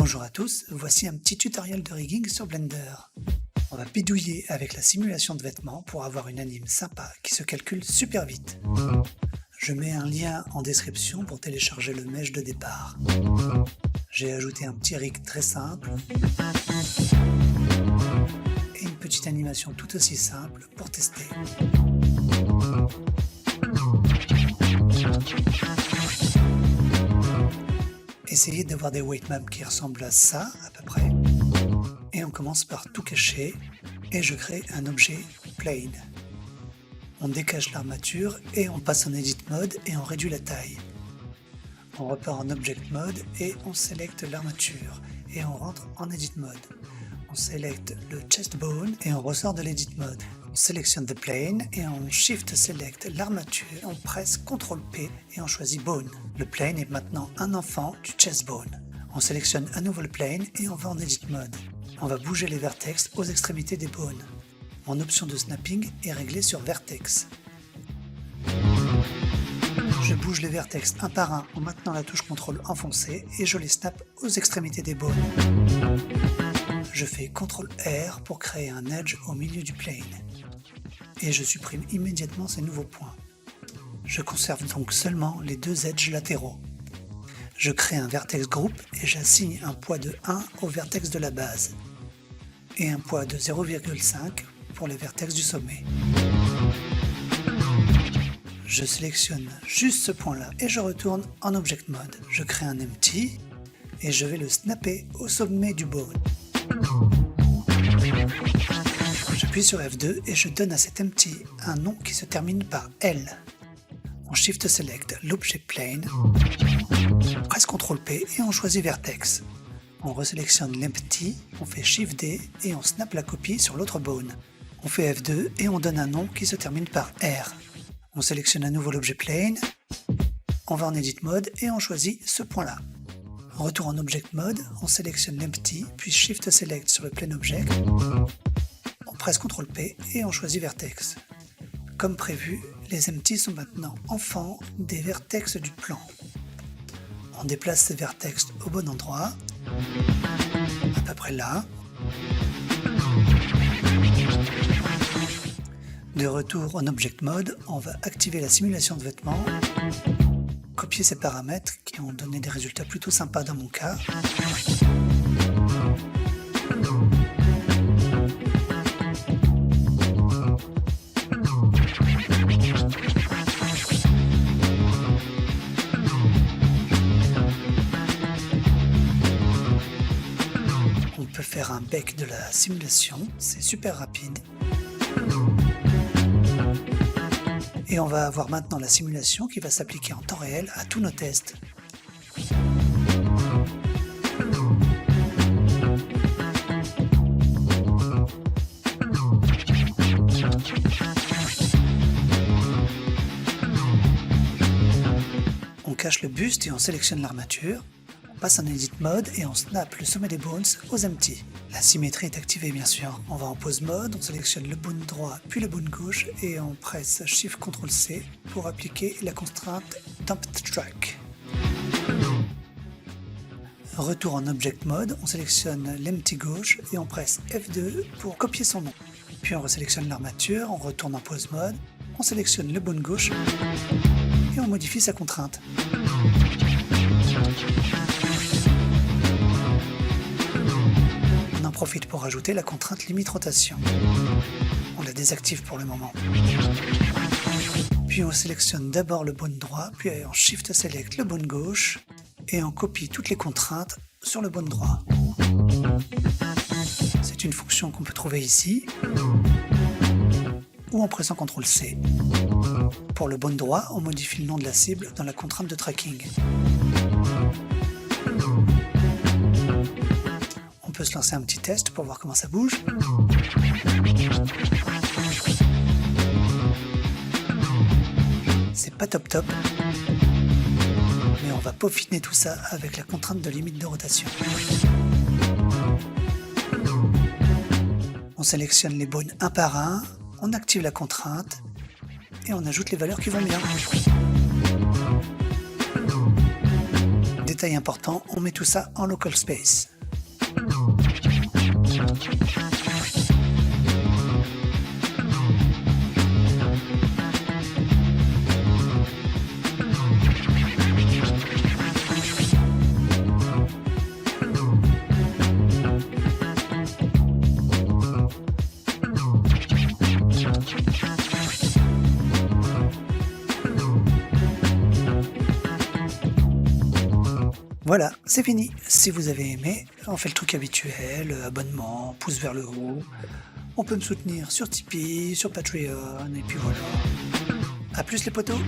Bonjour à tous, voici un petit tutoriel de rigging sur Blender. On va bidouiller avec la simulation de vêtements pour avoir une anime sympa qui se calcule super vite. Je mets un lien en description pour télécharger le mesh de départ. J'ai ajouté un petit rig très simple et une petite animation tout aussi simple pour tester. Essayez d'avoir des weight maps qui ressemblent à ça, à peu près. Et on commence par tout cacher, et je crée un objet plane. On décache l'armature, et on passe en edit mode, et on réduit la taille. On repart en object mode, et on sélecte l'armature, et on rentre en edit mode. On sélecte le chest bone, et on ressort de l'edit mode. On sélectionne the plane, et on shift select l'armature, on presse CTRL P, et on choisit bone. Le plane est maintenant un enfant du chest bone. On sélectionne à nouveau le plane, et on va en edit mode. On va bouger les vertex aux extrémités des bones. Mon option de snapping est réglée sur vertex. Je bouge les vertex un par un en maintenant la touche CTRL enfoncée et je les snap aux extrémités des bones. Je fais CTRL R pour créer un edge au milieu du plane. Et je supprime immédiatement ces nouveaux points. Je conserve donc seulement les deux edges latéraux. Je crée un vertex group et j'assigne un poids de 1 au vertex de la base et un poids de 0,5 pour les vertex du sommet. Je sélectionne juste ce point là et je retourne en object mode. Je crée un empty et je vais le snapper au sommet du bone. J'appuie sur F2 et je donne à cet empty un nom qui se termine par L. On shift select l'objet plane, on presse CTRL P et on choisit vertex. On resélectionne l'empty, on fait Shift D et on snap la copie sur l'autre bone. On fait F2 et on donne un nom qui se termine par R. On sélectionne à nouveau l'objet plane, on va en edit mode et on choisit ce point-là. Retour en object mode, on sélectionne l'empty, puis Shift Select sur le plane object, on presse CTRL P et on choisit vertex. Comme prévu, les empties sont maintenant enfants des vertex du plan. On déplace ces vertex au bon endroit, à peu près là. De retour en Object Mode, on va activer la simulation de vêtements, copier ces paramètres qui ont donné des résultats plutôt sympas dans mon cas. On peut faire un bec de la simulation, c'est super rapide. Et on va avoir maintenant la simulation qui va s'appliquer en temps réel à tous nos tests. On cache le buste et on sélectionne l'armature. On passe en edit mode et on snap le sommet des bones aux empty. La symétrie est activée bien sûr. On va en pose mode, on sélectionne le bone droit puis le bone gauche et on presse Shift CTRL C pour appliquer la contrainte Dumped Track. Retour en Object Mode, on sélectionne l'empty gauche et on presse F2 pour copier son nom. Puis on resélectionne l'armature, on retourne en pose mode, on sélectionne le bone gauche et on modifie sa contrainte. On en profite pour rajouter la contrainte limite rotation. On la désactive pour le moment. Puis on sélectionne d'abord le bone droit, puis on Shift Select le bone gauche et on copie toutes les contraintes sur le bone droit. C'est une fonction qu'on peut trouver ici ou en pressant CTRL C. Pour le bone droit, on modifie le nom de la cible dans la contrainte de tracking. On peut se lancer un petit test pour voir comment ça bouge. C'est pas top top, mais on va peaufiner tout ça avec la contrainte de limite de rotation. On sélectionne les bones un par un, on active la contrainte et on ajoute les valeurs qui vont bien. détail important, on met tout ça en local space. Voilà, c'est fini. Si vous avez aimé, on fait le truc habituel, abonnement, pouce vers le haut. On peut me soutenir sur Tipeee, sur Patreon, et puis voilà. A plus les potos!